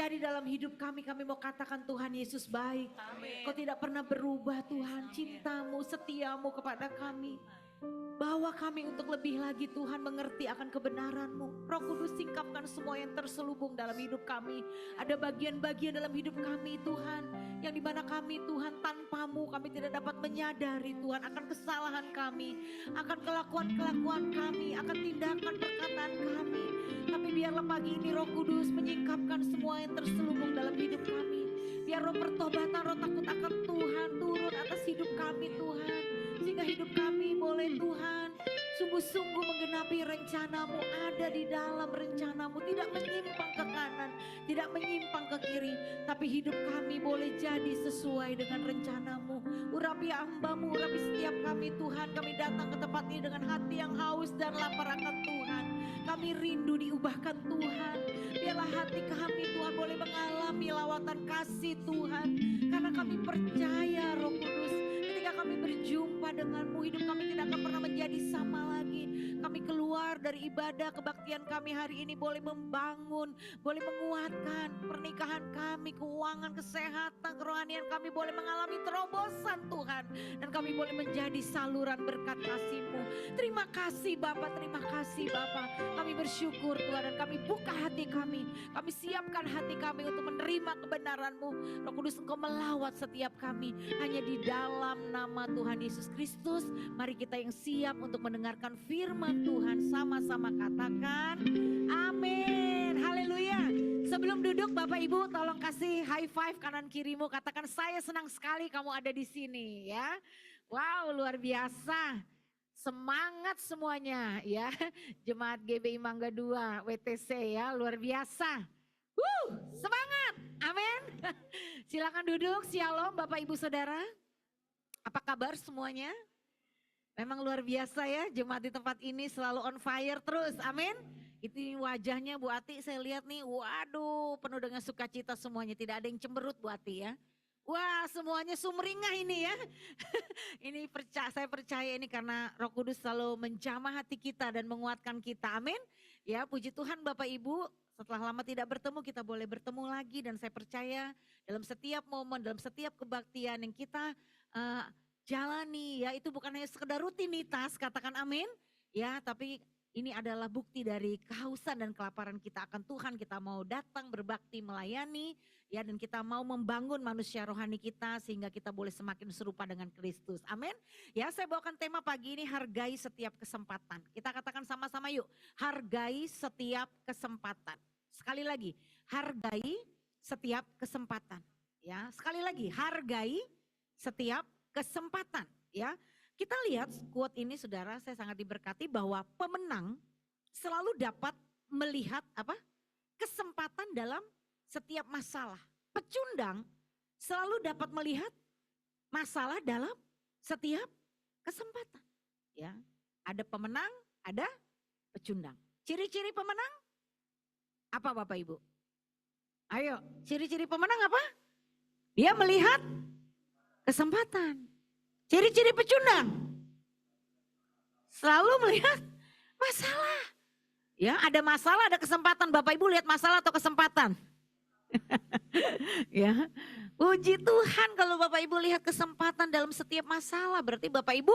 terjadi dalam hidup kami mau katakan Tuhan Yesus baik. Amin. Kau tidak pernah berubah Tuhan, cintamu, setiamu kepada kami. Bawa kami untuk lebih lagi Tuhan mengerti akan kebenaran-Mu. Roh Kudus singkapkan semua yang terselubung dalam hidup kami. Ada bagian-bagian dalam hidup kami Tuhan, yang dimana kami Tuhan tanpa-Mu kami tidak dapat menyadari Tuhan akan kesalahan kami, akan kelakuan-kelakuan kami, akan tindakan perkataan kami. Tapi biarlah pagi ini Roh Kudus menyingkapkan semua yang terselubung dalam hidup kami. Biar roh pertobatan, roh takut akan Tuhan turun atas hidup kami Tuhan. Sehingga hidup kami boleh Tuhan sungguh-sungguh menggenapi rencana-Mu, ada di dalam rencana-Mu, tidak menyimpang ke kanan, tidak menyimpang ke kiri, tapi hidup kami boleh jadi sesuai dengan rencana-Mu. Urapi hamba-Mu, urapi setiap kami Tuhan, kami datang ke tempat ini dengan hati yang haus dan lapar akan Tuhan. Kami rindu diubahkan Tuhan, biarlah hati kami Tuhan boleh mengalami lawatan kasih Tuhan, karena kami percaya Roh Kudus, ketika kami berjumpa dengan-Mu, hidup kami tidak akan pernah menjadi sama lagi. Kami keluar dari ibadah kebaktian kami hari ini boleh membangun, boleh menguatkan pernikahan kami, keuangan, kesehatan, kerohanian kami boleh mengalami terobosan Tuhan. Dan kami boleh menjadi saluran berkat kasih-Mu. Terima kasih Bapa, terima kasih Bapa. Kami bersyukur Tuhan dan kami buka hati kami. Kami siapkan hati kami untuk menerima kebenaran-Mu. Roh Kudus Engkau melawat setiap kami. Hanya di dalam nama Tuhan Yesus Kristus, mari kita yang siap untuk mendengarkan firman Tuhan sama-sama katakan amin. Haleluya. Sebelum duduk Bapak Ibu tolong kasih high five kanan kirimu, katakan saya senang sekali kamu ada di sini ya. Wow, luar biasa. Semangat semuanya ya. Jemaat GBI Mangga 2 WTC ya, luar biasa. Semangat. Amin. Silakan duduk. Shalom Bapak Ibu Saudara. Apa kabar semuanya? Memang luar biasa ya, jemaat di tempat ini selalu on fire terus, amin. Itu wajahnya Bu Ati saya lihat nih, waduh penuh dengan sukacita semuanya, tidak ada yang cemberut Bu Ati ya. Wah semuanya sumringah ini ya. Ini saya percaya ini karena Roh Kudus selalu menjamah hati kita dan menguatkan kita, amin. Ya puji Tuhan Bapak Ibu, setelah lama tidak bertemu kita boleh bertemu lagi dan saya percaya dalam setiap momen, dalam setiap kebaktian yang kita jalani ya, itu bukan hanya sekedar rutinitas, katakan amin ya, tapi ini adalah bukti dari kehausan dan kelaparan kita akan Tuhan. Kita mau datang berbakti melayani ya, dan kita mau membangun manusia rohani kita sehingga kita boleh semakin serupa dengan Kristus, amin ya. Saya bawakan tema pagi ini, hargai setiap kesempatan. Kita katakan sama-sama yuk, hargai setiap kesempatan. Sekali lagi, hargai setiap kesempatan ya. Sekali lagi, hargai setiap kesempatan ya. Kita lihat quote ini saudara, saya sangat diberkati bahwa pemenang selalu dapat melihat apa? Kesempatan dalam setiap masalah. Pecundang selalu dapat melihat masalah dalam setiap kesempatan. Ya, ada pemenang, ada pecundang. Ciri-ciri pemenang apa Bapak Ibu? Ayo, ciri-ciri pemenang apa? Dia melihat kesempatan. Ciri-ciri pecundang selalu melihat masalah. Ya, ada masalah, ada kesempatan. Bapak Ibu lihat masalah atau kesempatan? Ya, puji Tuhan kalau Bapak Ibu lihat kesempatan dalam setiap masalah, berarti Bapak Ibu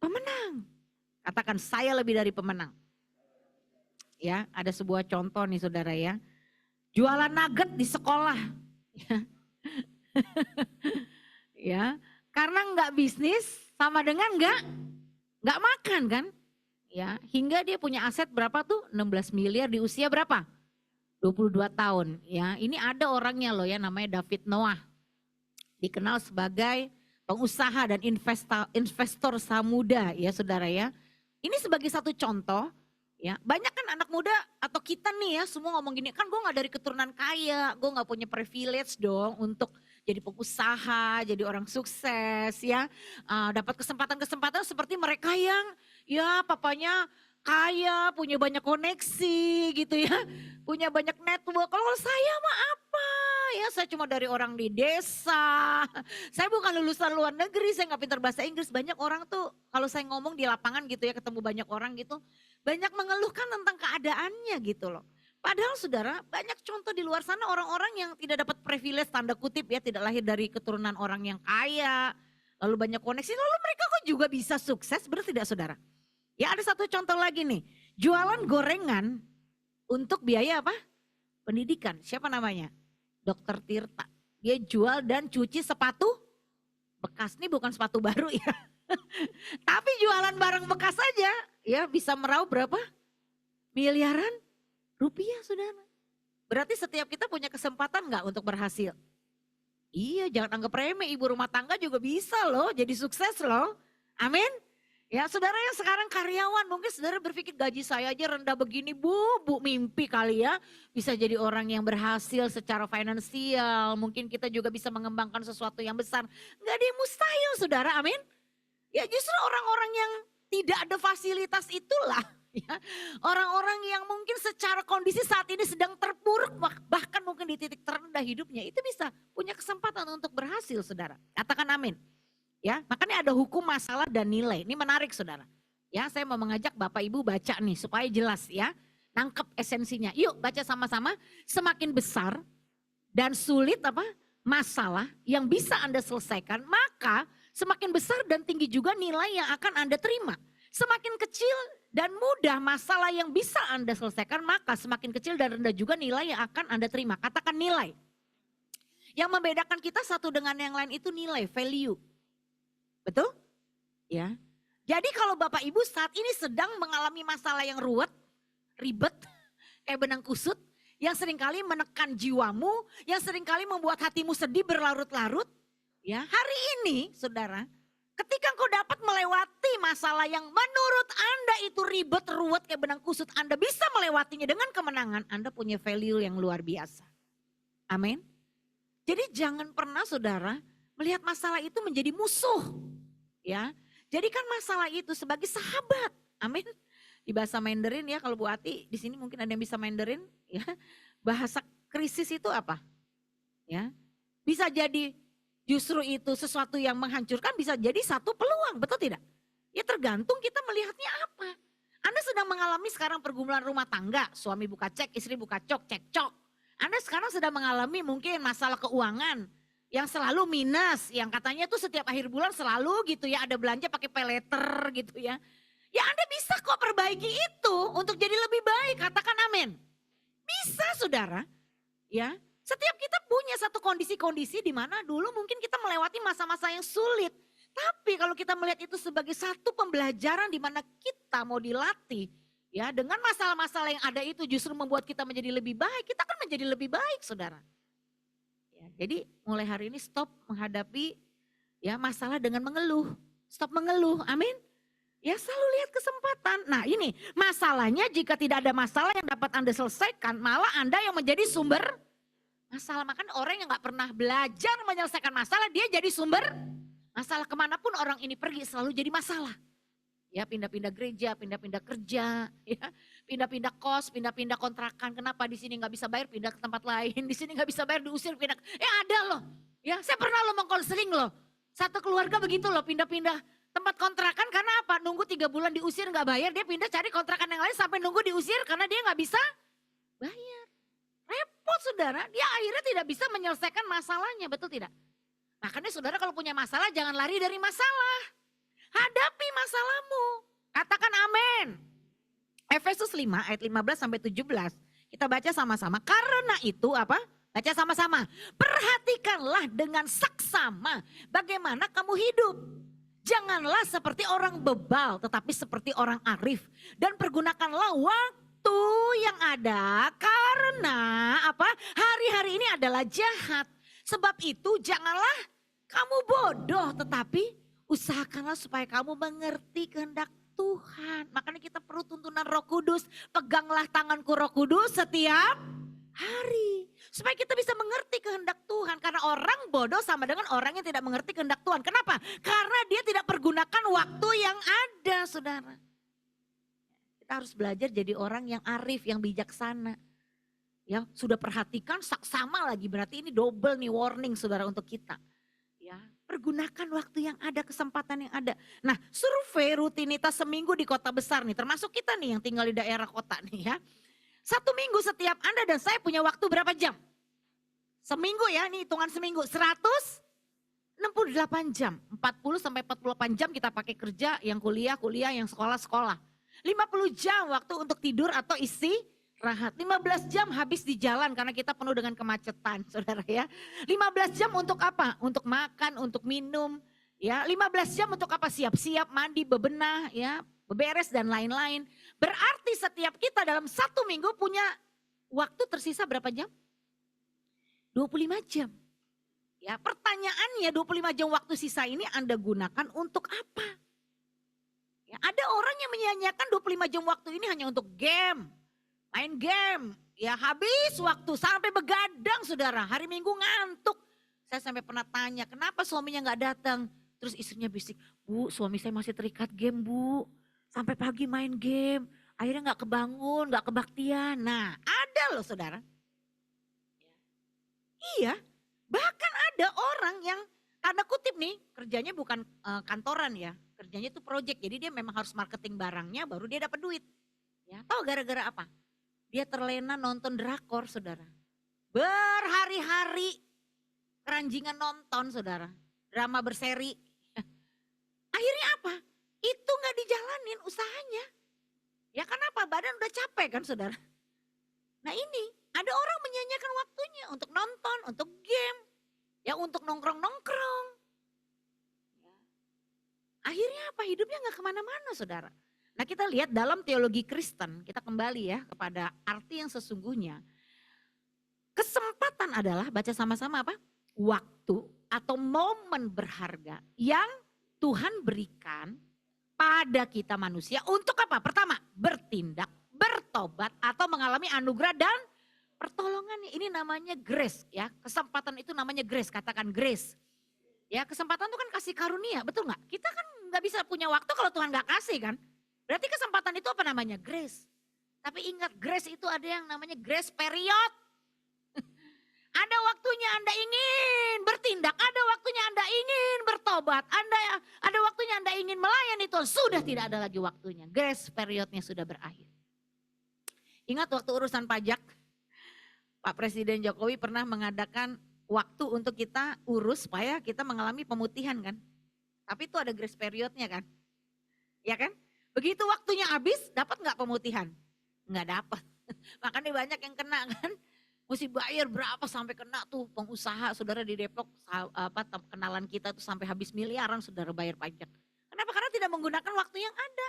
pemenang. Katakan saya lebih dari pemenang. Ya, ada sebuah contoh nih saudara ya. Jualan nugget di sekolah. Ya, karena enggak bisnis sama dengan enggak makan kan. Ya, hingga dia punya aset berapa tuh? 16 miliar di usia berapa? 22 tahun. Ya, ini ada orangnya loh ya, namanya David Noah. Dikenal sebagai pengusaha dan investor saham muda ya saudara ya. Ini sebagai satu contoh ya. Banyak kan anak muda atau kita nih ya semua ngomong gini, kan gue gak dari keturunan kaya, gue gak punya privilege dong untuk jadi pengusaha, jadi orang sukses ya. Dapat kesempatan-kesempatan seperti mereka yang ya papanya kaya, punya banyak koneksi gitu ya. Punya banyak network. Kalau saya mah apa? Ya saya cuma dari orang di desa. Saya bukan lulusan luar negeri, saya gak pintar bahasa Inggris. Banyak orang tuh kalau saya ngomong di lapangan gitu ya, ketemu banyak orang gitu. Banyak mengeluhkan tentang keadaannya gitu loh. Padahal saudara, banyak contoh di luar sana orang-orang yang tidak dapat privilege tanda kutip ya, tidak lahir dari keturunan orang yang kaya, lalu banyak koneksi, lalu mereka kok juga bisa sukses, benar tidak saudara? Ya ada satu contoh lagi nih, jualan gorengan untuk biaya apa? Pendidikan. Siapa namanya? Dokter Tirta. Dia jual dan cuci sepatu bekas, nih bukan sepatu baru ya. Tapi jualan barang bekas aja ya bisa meraup berapa? Miliaran rupiah saudara. Berarti setiap kita punya kesempatan nggak untuk berhasil? Iya, jangan anggap remeh, ibu rumah tangga juga bisa loh jadi sukses loh. Amin. Ya saudara yang sekarang karyawan, mungkin saudara berpikir gaji saya aja rendah begini, bu mimpi kali ya. Bisa jadi orang yang berhasil secara finansial, mungkin kita juga bisa mengembangkan sesuatu yang besar. Nggak ada yang mustahil saudara, amin. Ya justru orang-orang yang tidak ada fasilitas itulah. Ya, orang-orang yang mungkin secara kondisi saat ini sedang terpuruk, bahkan mungkin di titik terendah hidupnya, itu bisa punya kesempatan untuk berhasil saudara. Katakan amin. Ya, makanya ada hukum masalah dan nilai. Ini menarik saudara. Ya, saya mau mengajak Bapak Ibu baca nih supaya jelas ya. Nangkep esensinya. Yuk baca sama-sama. Semakin besar dan sulit apa masalah yang bisa Anda selesaikan, maka semakin besar dan tinggi juga nilai yang akan Anda terima. Semakin kecil dan mudah masalah yang bisa Anda selesaikan, maka semakin kecil dan rendah juga nilai yang akan Anda terima. Katakan nilai. Yang membedakan kita satu dengan yang lain itu nilai, value. Betul? Ya. Jadi kalau Bapak Ibu saat ini sedang mengalami masalah yang ruwet, ribet, kayak benang kusut, yang seringkali menekan jiwamu, yang seringkali membuat hatimu sedih berlarut-larut, ya. Hari ini, saudara, ketika engkau dapat melewati masalah yang menurut Anda itu ribet, ruwet, kayak benang kusut, Anda bisa melewatinya dengan kemenangan, Anda punya value yang luar biasa. Amin. Jadi jangan pernah saudara melihat masalah itu menjadi musuh. Ya, jadikan masalah itu sebagai sahabat. Amin. Di bahasa Mandarin ya, kalau Bu Ati di sini mungkin ada yang bisa Mandarin ya. Bahasa krisis itu apa? Ya. Bisa jadi justru itu sesuatu yang menghancurkan, bisa jadi satu peluang, betul tidak? Ya tergantung kita melihatnya apa. Anda sedang mengalami sekarang pergumulan rumah tangga, suami buka cek, istri buka cekcok. Anda sekarang sedang mengalami mungkin masalah keuangan yang selalu minus, yang katanya tuh setiap akhir bulan selalu gitu ya, ada belanja pakai pay letter gitu ya. Ya Anda bisa kok perbaiki itu untuk jadi lebih baik, katakan amin. Bisa saudara, ya. Setiap kita punya satu kondisi-kondisi di mana dulu mungkin kita melewati masa-masa yang sulit. Tapi kalau kita melihat itu sebagai satu pembelajaran di mana kita mau dilatih, ya dengan masalah-masalah yang ada itu justru membuat kita menjadi lebih baik, kita akan menjadi lebih baik saudara. Jadi mulai hari ini stop menghadapi ya masalah dengan mengeluh. Stop mengeluh, amin. Ya selalu lihat kesempatan. Nah ini masalahnya jika tidak ada masalah yang dapat Anda selesaikan, malah Anda yang menjadi sumber masalah. Makanya orang yang gak pernah belajar menyelesaikan masalah, dia jadi sumber masalah. Kemanapun orang ini pergi selalu jadi masalah. Ya pindah-pindah gereja, pindah-pindah kerja, ya pindah-pindah kos, pindah-pindah kontrakan. Kenapa di sini nggak bisa bayar, pindah ke tempat lain. Di sini nggak bisa bayar, diusir, pindah. Ada loh. Ya saya pernah loh mengkonseling loh. Satu keluarga begitu loh, pindah-pindah tempat kontrakan karena apa? Nunggu 3 bulan diusir nggak bayar, dia pindah cari kontrakan yang lain sampai nunggu diusir karena dia nggak bisa bayar. Repot saudara, dia akhirnya tidak bisa menyelesaikan masalahnya, betul tidak? Makanya saudara kalau punya masalah jangan lari dari masalah. Hadapi masalahmu. Katakan amin. Efesus 5 ayat 15 sampai 17. Kita baca sama-sama. Karena itu apa? Baca sama-sama. Perhatikanlah dengan saksama bagaimana kamu hidup. Janganlah seperti orang bebal tetapi seperti orang arif. Dan pergunakanlah waktu yang ada karena apa? Hari-hari ini adalah jahat. Sebab itu janganlah kamu bodoh tetapi usahakanlah supaya kamu mengerti kehendak Tuhan. Makanya kita perlu tuntunan Roh Kudus. Peganglah tanganku Roh Kudus setiap hari. Supaya kita bisa mengerti kehendak Tuhan. Karena orang bodoh sama dengan orang yang tidak mengerti kehendak Tuhan. Kenapa? Karena dia tidak pergunakan waktu yang ada saudara. Kita harus belajar jadi orang yang arif, yang bijaksana. Ya, sudah perhatikan saksama lagi. Berarti ini double nih warning saudara untuk kita. Ya, pergunakan waktu yang ada, kesempatan yang ada. Nah, survei rutinitas seminggu di kota besar nih, termasuk kita nih yang tinggal di daerah kota nih ya. 1 minggu setiap Anda dan saya punya waktu berapa jam? Seminggu ya, ini hitungan seminggu. 168 jam. 40 sampai 48 jam kita pakai kerja, yang kuliah, yang sekolah. 50 jam waktu untuk tidur atau istirahat. 15 jam habis di jalan karena kita penuh dengan kemacetan, saudara ya. 15 jam untuk apa? Untuk makan, untuk minum. Ya, 15 jam untuk apa? Siap-siap, mandi, bebenah, ya, beberes dan lain-lain. Berarti setiap kita dalam 1 minggu punya waktu tersisa berapa jam? 25 jam. Ya, pertanyaannya 25 jam waktu sisa ini Anda gunakan untuk apa? Ya, ada orang yang menyanyiakan 25 jam waktu ini hanya untuk game, main game. Ya, habis waktu sampai begadang, saudara. Hari Minggu ngantuk. Saya sampai pernah tanya, kenapa suaminya nggak datang? Terus istrinya bisik, Bu, suami saya masih terikat game, Bu. Sampai pagi main game. Akhirnya nggak kebangun, nggak kebaktian. Nah, ada loh saudara. Iya, bahkan ada orang yang tanda kutip nih, kerjanya bukan kantoran ya, kerjanya itu project. Jadi dia memang harus marketing barangnya baru dia dapat duit. Ya, tahu gara-gara apa? Dia terlena nonton drakor, saudara. Berhari-hari keranjingan nonton, saudara. Drama berseri. Akhirnya apa? Itu nggak dijalanin usahanya. Ya kenapa? Badan udah capek kan, saudara. Nah ini, ada orang menyanyiakan waktunya untuk nonton, untuk game, ya untuk nongkrong-nongkrong. Ya. Akhirnya apa? Hidupnya nggak kemana-mana, saudara. Nah kita lihat dalam teologi Kristen, kita kembali ya kepada arti yang sesungguhnya. Kesempatan adalah, baca sama-sama apa? Waktu atau momen berharga yang Tuhan berikan pada kita manusia untuk apa? Pertama, bertindak, bertobat atau mengalami anugerah dan pertolongan. Ini namanya grace ya. Kesempatan itu namanya grace, katakan grace. Ya, kesempatan itu kan kasih karunia, betul nggak? Kita kan nggak bisa punya waktu kalau Tuhan nggak kasih kan. Berarti kesempatan itu apa namanya? Grace. Tapi ingat, grace itu ada yang namanya grace period. Ada waktunya Anda ingin bertindak, ada waktunya Anda ingin bertobat, ada waktunya Anda ingin melayani Tuhan, sudah tidak ada lagi waktunya. Grace periodnya sudah berakhir. Ingat waktu urusan pajak, Pak Presiden Jokowi pernah mengadakan waktu untuk kita urus supaya kita mengalami pemutihan kan. Tapi itu ada grace periodnya kan. Ya kan? Begitu waktunya habis, dapat nggak pemutihan? Nggak dapat. Makanya banyak yang kena kan. Mesti bayar berapa sampai kena tuh pengusaha saudara di Depok, kenalan kita tuh sampai habis miliaran saudara bayar pajak. Kenapa? Karena tidak menggunakan waktu yang ada.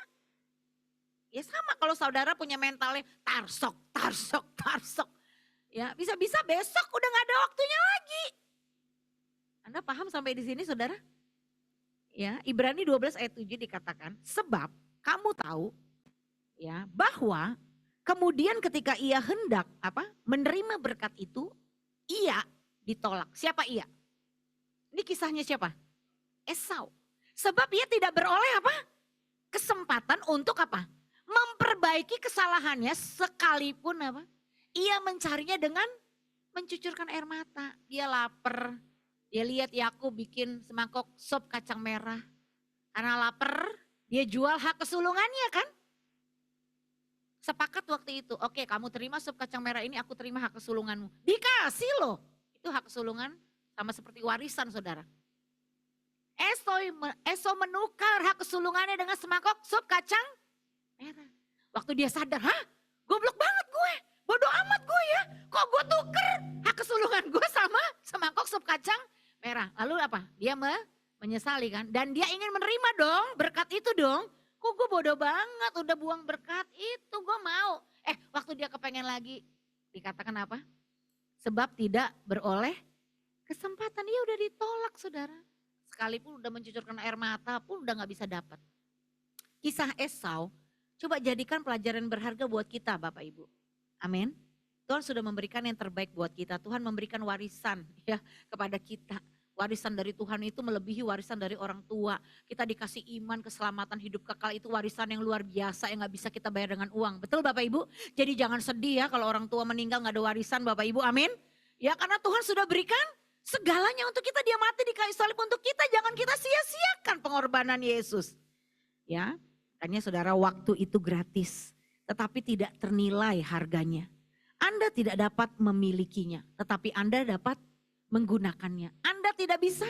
Ya sama kalau saudara punya mentalnya tarsok. Ya bisa-bisa besok udah gak ada waktunya lagi. Anda paham sampai di sini saudara? Ya, Ibrani 12 ayat 7 dikatakan, sebab kamu tahu ya bahwa kemudian ketika ia hendak menerima berkat itu, ia ditolak. Siapa ia? Ini kisahnya siapa? Esau. Sebab ia tidak beroleh kesempatan untuk memperbaiki kesalahannya sekalipun ia mencarinya dengan mencucurkan air mata. Dia lapar. Dia lihat Yakub bikin semangkok sop kacang merah. Karena lapar, dia jual hak kesulungannya kan? Sepakat waktu itu, oke kamu terima sop kacang merah ini, aku terima hak kesulunganmu. Dikasih loh, itu hak kesulungan sama seperti warisan saudara. Esau menukar hak kesulungannya dengan semangkok sop kacang merah. Waktu dia sadar, goblok banget gue, bodoh amat gue ya. Kok gue tuker hak kesulungan gue sama semangkok sop kacang merah. Lalu dia menyesali kan, dan dia ingin menerima dong berkat itu dong. Kok gue bodoh banget udah buang berkat itu, gue mau. Waktu dia kepengen lagi, dikatakan apa? Sebab tidak beroleh kesempatan, dia udah ditolak saudara. Sekalipun udah mencucurkan air mata pun udah gak bisa dapat. Kisah Esau, coba jadikan pelajaran berharga buat kita Bapak Ibu. Amin. Tuhan sudah memberikan yang terbaik buat kita. Tuhan memberikan warisan ya kepada kita. Warisan dari Tuhan itu melebihi warisan dari orang tua. Kita dikasih iman, keselamatan, hidup kekal, itu warisan yang luar biasa yang gak bisa kita bayar dengan uang. Betul Bapak Ibu? Jadi jangan sedih ya kalau orang tua meninggal gak ada warisan Bapak Ibu, amin. Ya karena Tuhan sudah berikan segalanya untuk kita, dia mati di kayu salib untuk kita. Jangan kita sia-siakan pengorbanan Yesus. Ya, makanya saudara, waktu itu gratis. tetapi tidak ternilai harganya. Anda tidak dapat memilikinya, tetapi Anda dapat menggunakannya. Anda tidak bisa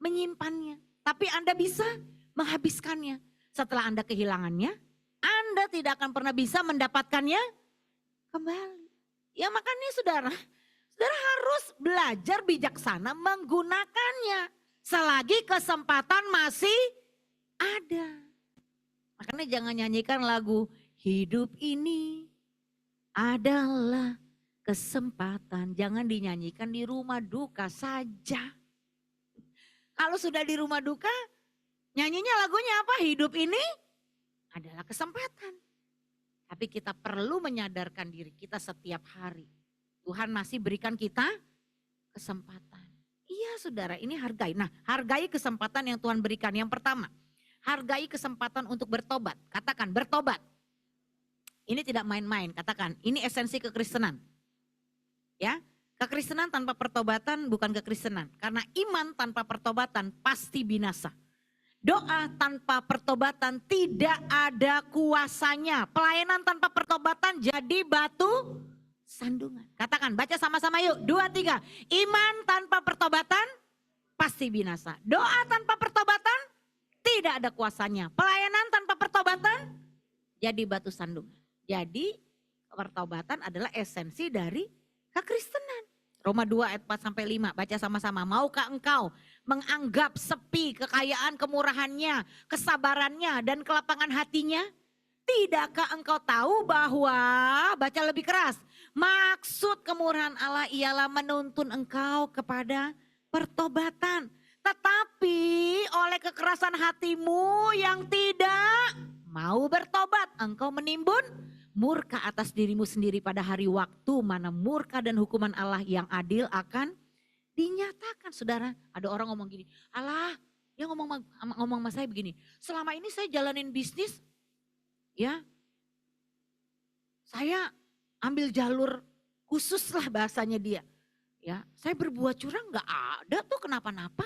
menyimpannya, tapi Anda bisa menghabiskannya. Setelah Anda kehilangannya, Anda tidak akan pernah bisa mendapatkannya kembali. Ya makanya saudara harus belajar bijaksana menggunakannya. Selagi kesempatan masih ada. Makanya jangan nyanyikan lagu hidup ini adalah kesempatan. Jangan dinyanyikan di rumah duka saja. Kalau sudah di rumah duka, nyanyinya lagunya apa? Hidup ini adalah kesempatan. Tapi kita perlu menyadarkan diri kita setiap hari. Tuhan masih berikan kita kesempatan. Iya saudara, ini hargai. Nah, hargai kesempatan yang Tuhan berikan. Yang pertama, hargai kesempatan untuk bertobat. Katakan bertobat. Ini tidak main-main, katakan. Ini esensi kekristenan. Ya, kekristenan tanpa pertobatan bukan kekristenan. Karena iman tanpa pertobatan pasti binasa. Doa tanpa pertobatan tidak ada kuasanya. Pelayanan tanpa pertobatan jadi batu sandungan. Katakan, baca sama-sama yuk. 2, 3. Iman tanpa pertobatan pasti binasa. Doa tanpa pertobatan tidak ada kuasanya. Pelayanan tanpa pertobatan jadi batu sandungan. Jadi pertobatan adalah esensi dari kekristenan. Roma 2 ayat 4 sampai 5, baca sama-sama. Maukah engkau menganggap sepi kekayaan kemurahannya, kesabarannya dan kelapangan hatinya? Tidakkah engkau tahu bahwa, baca lebih keras, maksud kemurahan Allah ialah menuntun engkau kepada pertobatan. Tetapi oleh kekerasan hatimu yang tidak mau bertobat, engkau menimbun murka atas dirimu sendiri pada hari waktu mana murka dan hukuman Allah yang adil akan dinyatakan. Saudara, ada orang ngomong gini, Allah, dia ngomong sama saya begini, selama ini saya jalanin bisnis, ya, saya ambil jalur khusus lah bahasanya dia. Ya, saya berbuat curang gak ada tuh kenapa-napa.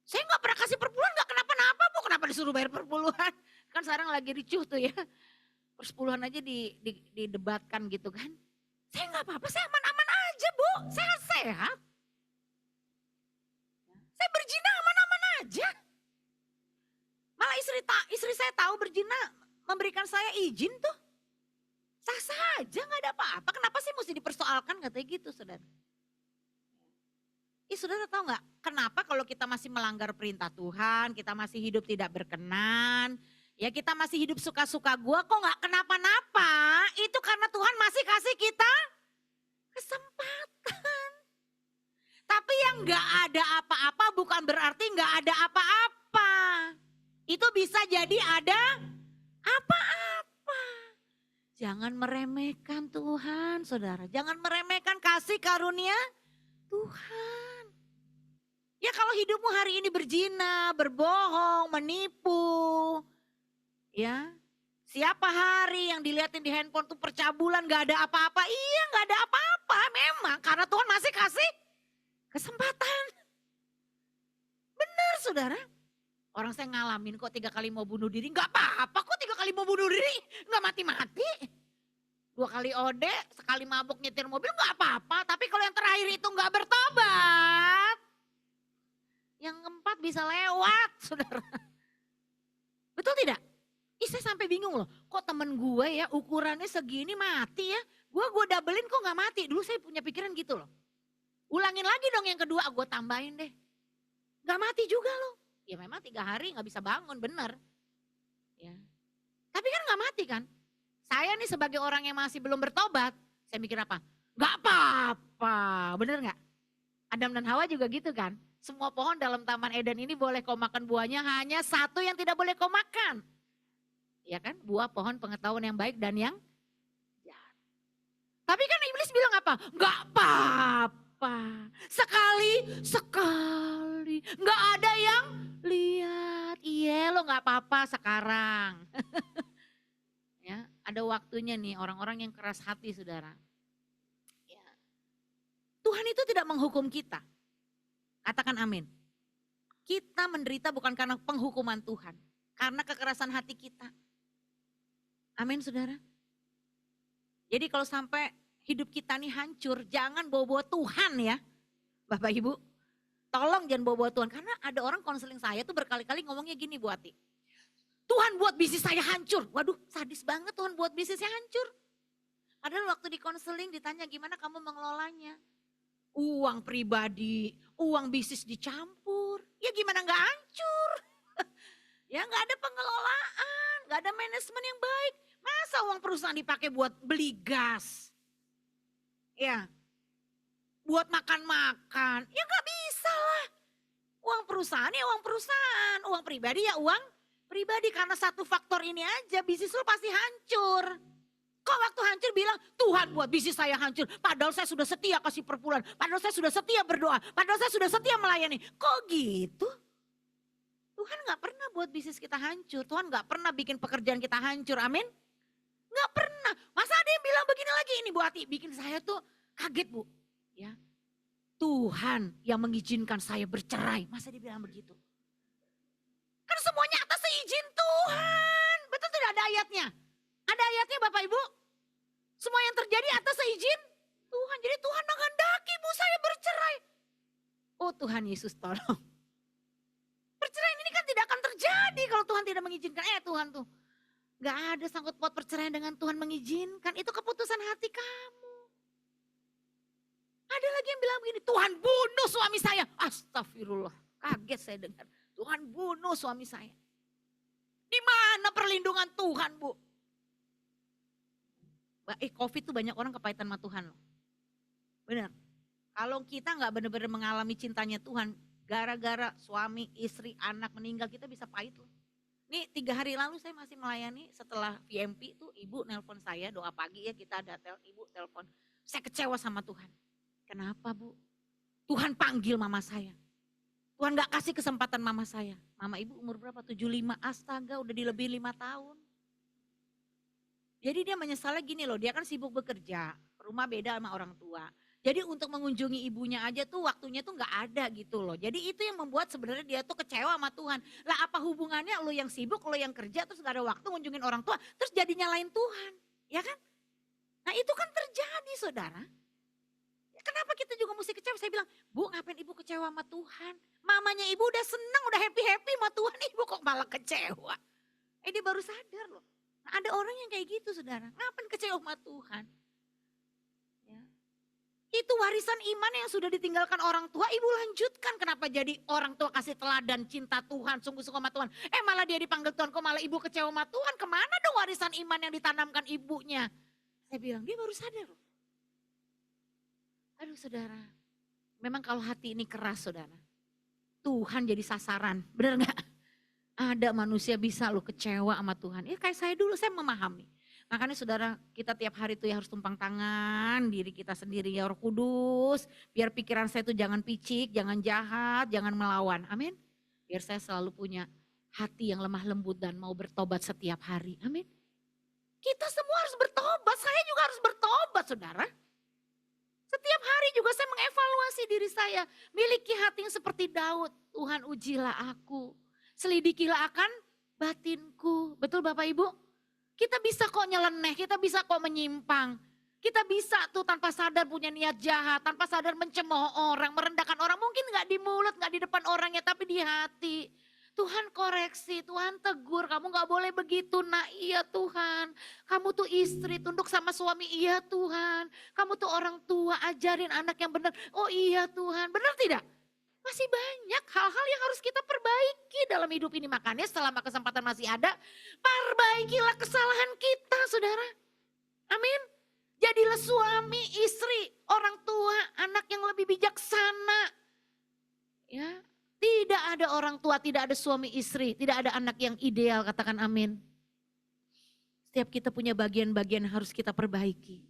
Saya gak pernah kasih perpuluhan gak kenapa-napa, Bu, kenapa disuruh bayar perpuluhan? Kan sekarang lagi ricuh tuh ya. Persepuluhan aja didebatkan gitu kan. Saya nggak apa-apa, saya aman-aman aja Bu, sehat-sehat. Saya berzina aman-aman aja. Malah istri saya tahu berzina, memberikan saya izin tuh. Sah-sah aja, nggak ada apa-apa. Kenapa sih mesti dipersoalkan, katanya gitu saudara. Saudara tahu nggak, kenapa kalau kita masih melanggar perintah Tuhan, kita masih hidup tidak berkenan, ya kita masih hidup suka-suka gua kok gak kenapa-napa. Itu karena Tuhan masih kasih kita kesempatan. Tapi yang gak ada apa-apa bukan berarti gak ada apa-apa. Itu bisa jadi ada apa-apa. Jangan meremehkan Tuhan saudara. Jangan meremehkan kasih karunia Tuhan. Ya kalau hidupmu hari ini berzina, berbohong, menipu, ya, siapa hari yang dilihatin di handphone tuh percabulan gak ada apa-apa. Iya gak ada apa-apa memang karena Tuhan masih kasih kesempatan. Benar saudara. Orang saya ngalamin kok 3 kali mau bunuh diri. Gak apa-apa kok 3 kali mau bunuh diri. Gak mati-mati. 2 kali ode, sekali mabuk nyetir mobil gak apa-apa. Tapi kalau yang terakhir itu gak bertobat. Yang keempat bisa lewat saudara. Betul tidak? Saya sampai bingung loh, kok temen gue ya ukurannya segini mati ya. Gue doublein kok gak mati, dulu saya punya pikiran gitu loh. Ulangin lagi dong yang kedua, gue tambahin deh. Gak mati juga loh. Ya memang 3 hari gak bisa bangun, bener. Ya. Tapi kan gak mati kan. Saya nih sebagai orang yang masih belum bertobat, saya mikir apa? Gak apa-apa, bener gak? Adam dan Hawa juga gitu kan. Semua pohon dalam Taman Eden ini boleh kau makan buahnya, hanya satu yang tidak boleh kau makan. Ya kan, buah pohon pengetahuan yang baik dan yang jahat. Tapi kan iblis bilang apa? Gak apa-apa. Sekali. Gak ada yang lihat. Iya lo gak apa-apa sekarang. Ya, ada waktunya nih orang-orang yang keras hati saudara. Ya. Tuhan itu tidak menghukum kita. Katakan amin. Kita menderita bukan karena penghukuman Tuhan. Karena kekerasan hati kita. Amin saudara. Jadi kalau sampai hidup kita nih hancur, jangan bawa-bawa Tuhan ya. Bapak Ibu, tolong jangan bawa-bawa Tuhan. Karena ada orang konseling saya tuh berkali-kali ngomongnya gini Bu Ati. Tuhan buat bisnis saya hancur. Waduh, sadis banget Tuhan buat bisnisnya hancur. Padahal waktu di konseling ditanya gimana kamu mengelolanya. Uang pribadi, uang bisnis dicampur. Ya gimana gak hancur. Ya gak ada pengelolaan, gak ada manajemen yang baik. Masa uang perusahaan dipakai buat beli gas? Ya, buat makan-makan. Ya gak bisa lah. Uang perusahaan ya uang perusahaan, uang pribadi ya uang pribadi. Karena satu faktor ini aja bisnis lo pasti hancur. Kok waktu hancur bilang Tuhan buat bisnis saya hancur. Padahal saya sudah setia kasih perpuluhan. Padahal saya sudah setia berdoa. Padahal saya sudah setia melayani. Kok gitu? Tuhan gak pernah buat bisnis kita hancur. Tuhan gak pernah bikin pekerjaan kita hancur. Amin. Gak pernah. Masa ada yang bilang begini lagi. Ini Bu Ati bikin saya tuh kaget Bu. Ya, Tuhan yang mengizinkan saya bercerai. Masa dia bilang begitu? Kan semuanya atas izin Tuhan. Betul tidak ada ayatnya? Ada ayatnya Bapak Ibu? Semua yang terjadi atas izin Tuhan. Jadi Tuhan menghendaki Bu saya bercerai. Oh Tuhan Yesus tolong. Perceraian ini kan tidak akan terjadi kalau Tuhan tidak mengizinkan. Tuhan tuh. Gak ada sangkut paut perceraian dengan Tuhan mengizinkan. Itu keputusan hati kamu. Ada lagi yang bilang begini, Tuhan bunuh suami saya. Astagfirullah, kaget saya dengar. Tuhan bunuh suami saya. Di mana perlindungan Tuhan Bu? Covid tuh banyak orang kepahitan sama Tuhan loh. Benar. Kalau kita gak benar-benar mengalami cintanya Tuhan, gara-gara suami, istri, anak meninggal kita bisa pahit loh. Nih 3 hari lalu saya masih melayani setelah VMP tuh ibu nelpon saya, doa pagi ya kita ada ibu telepon. Saya kecewa sama Tuhan. Kenapa Bu? Tuhan panggil mama saya. Tuhan gak kasih kesempatan mama saya. Mama ibu umur berapa? 75, astaga udah lebih 5 tahun. Jadi dia menyesalnya gini loh, dia kan sibuk bekerja, rumah beda sama orang tua. Jadi untuk mengunjungi ibunya aja tuh waktunya tuh gak ada gitu loh. Jadi itu yang membuat sebenarnya dia tuh kecewa sama Tuhan. Lah apa hubungannya lo yang sibuk, lo yang kerja terus gak ada waktu ngunjungin orang tua, terus jadi nyalain Tuhan. Ya kan? Nah itu kan terjadi saudara. Kenapa kita juga mesti kecewa? Saya bilang, Bu ngapain ibu kecewa sama Tuhan? Mamanya ibu udah senang, udah happy-happy sama Tuhan, ibu kok malah kecewa? Dia baru sadar loh. Nah, ada orang yang kayak gitu saudara, ngapain kecewa sama Tuhan? Ya. Itu warisan iman yang sudah ditinggalkan orang tua, ibu lanjutkan. Kenapa jadi orang tua kasih teladan cinta Tuhan, sungguh-sungguh sama Tuhan. Malah dia dipanggil Tuhan, kok malah ibu kecewa sama Tuhan? Kemana dong warisan iman yang ditanamkan ibunya? Saya bilang, dia baru sadar loh. Aduh saudara, memang kalau hati ini keras saudara, Tuhan jadi sasaran, benar gak? Ada manusia bisa lo kecewa sama Tuhan, kayak saya dulu saya memahami. Makanya saudara kita tiap hari tuh ya harus tumpang tangan diri kita sendiri ya Roh Kudus. Biar pikiran saya tuh jangan picik, jangan jahat, jangan melawan, amin. Biar saya selalu punya hati yang lemah lembut dan mau bertobat setiap hari, amin. Kita semua harus bertobat, saya juga harus bertobat saudara. Setiap hari juga saya mengevaluasi diri saya. Miliki hati yang seperti Daud. Tuhan ujilah aku. Selidikilah akan batinku. Betul Bapak Ibu? Kita bisa kok nyeleneh, kita bisa kok menyimpang. Kita bisa tuh tanpa sadar punya niat jahat, tanpa sadar mencemooh orang, merendahkan orang. Mungkin gak di mulut, gak di depan orangnya, tapi di hati. Tuhan koreksi, Tuhan tegur, kamu gak boleh begitu. Nah iya Tuhan, kamu tuh istri tunduk sama suami, iya Tuhan. Kamu tuh orang tua, ajarin anak yang benar, oh iya Tuhan. Benar tidak? Masih banyak hal-hal yang harus kita perbaiki dalam hidup ini. Makanya selama kesempatan masih ada, perbaikilah kesalahan kita saudara. Amin. Jadilah suami, istri, orang tua, anak yang lebih bijaksana. Ya. Tidak ada orang tua, tidak ada suami istri, tidak ada anak yang ideal, katakan amin. Setiap kita punya bagian-bagian harus kita perbaiki.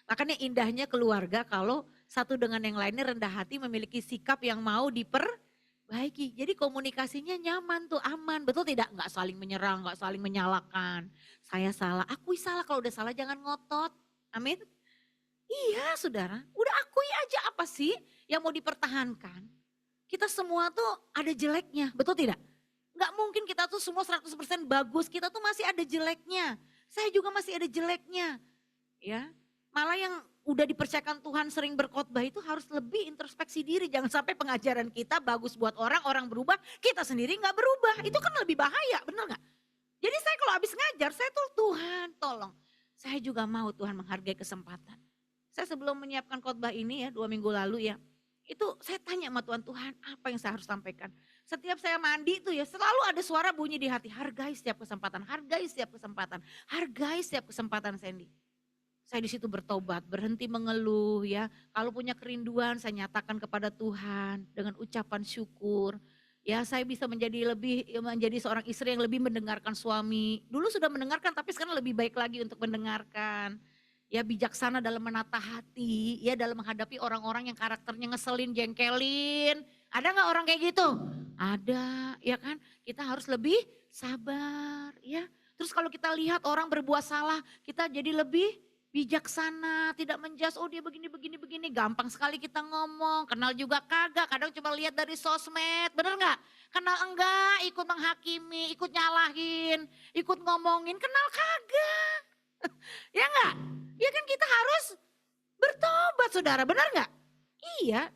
Makanya indahnya keluarga kalau satu dengan yang lainnya rendah hati memiliki sikap yang mau diperbaiki. Jadi komunikasinya nyaman tuh, aman, betul tidak? Enggak saling menyerang, enggak saling menyalahkan. Saya salah, akui salah, kalau udah salah jangan ngotot, amin. Iya saudara, udah akui aja apa sih yang mau dipertahankan. Kita semua tuh ada jeleknya, betul tidak? Enggak mungkin kita tuh semua 100% bagus, kita tuh masih ada jeleknya. Saya juga masih ada jeleknya. Ya, Malah yang udah dipercayakan Tuhan sering berkhotbah itu harus lebih introspeksi diri. Jangan sampai pengajaran kita bagus buat orang, orang berubah, kita sendiri nggak berubah. Itu kan lebih bahaya, bener nggak? Jadi saya kalau habis ngajar, saya tuh Tuhan tolong. Saya juga mau Tuhan menghargai kesempatan. Saya sebelum menyiapkan khotbah ini ya 2 minggu lalu ya. Itu saya tanya sama Tuhan, Tuhan apa yang saya harus sampaikan. Setiap saya mandi itu ya selalu ada suara bunyi di hati. Hargai setiap kesempatan, hargai setiap kesempatan, hargai setiap kesempatan Sandy. Saya di situ bertobat, berhenti mengeluh ya. Kalau punya kerinduan saya nyatakan kepada Tuhan dengan ucapan syukur. Ya saya bisa menjadi seorang istri yang lebih mendengarkan suami. Dulu sudah mendengarkan tapi sekarang lebih baik lagi untuk mendengarkan. Ya bijaksana dalam menata hati, ya dalam menghadapi orang-orang yang karakternya ngeselin, jengkelin. Ada gak orang kayak gitu? Ada, ya kan? Kita harus lebih sabar ya. Terus kalau kita lihat orang berbuat salah, kita jadi lebih bijaksana, tidak menjudge, oh dia begini. Gampang sekali kita ngomong, kenal juga kagak, kadang cuma lihat dari sosmed, bener gak? Kenal enggak, ikut menghakimi, ikut nyalahin, ikut ngomongin, kenal kagak. Ya enggak? Ya kan kita harus bertobat saudara, benar enggak? Iya,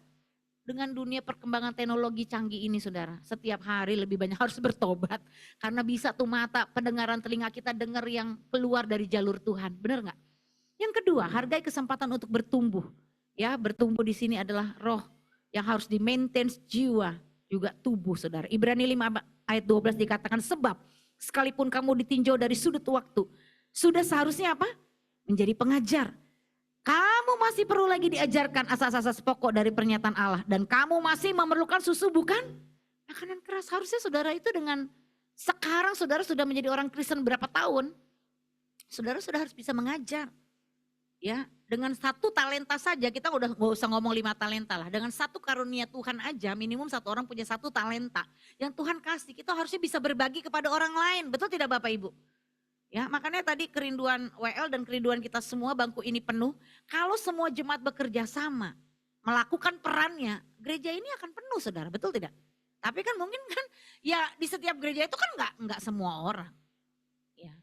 dengan dunia perkembangan teknologi canggih ini saudara, setiap hari lebih banyak harus bertobat. Karena bisa tuh mata, pendengaran telinga kita dengar yang keluar dari jalur Tuhan, benar enggak? Yang kedua, hargai kesempatan untuk bertumbuh. Ya, bertumbuh di sini adalah roh yang harus di-maintain jiwa, juga tubuh saudara. Ibrani 5 ayat 12 dikatakan, sebab sekalipun kamu ditinjau dari sudut waktu, sudah seharusnya apa? Menjadi pengajar. Kamu masih perlu lagi diajarkan asas-asas pokok dari pernyataan Allah. Dan kamu masih memerlukan susu bukan? Makanan keras. Harusnya saudara itu dengan sekarang saudara sudah menjadi orang Kristen berapa tahun. Saudara sudah harus bisa mengajar. Ya, dengan 1 talenta saja kita udah gak usah ngomong 5 talenta lah. Dengan 1 karunia Tuhan aja minimum 1 orang punya 1 talenta. Yang Tuhan kasih kita harusnya bisa berbagi kepada orang lain. Betul tidak Bapak Ibu? Ya, makanya tadi kerinduan WL dan kerinduan kita semua bangku ini penuh. Kalau semua jemaat bekerja sama, melakukan perannya, gereja ini akan penuh saudara, betul tidak? Tapi kan mungkin kan ya di setiap gereja itu kan enggak semua orang. Ya.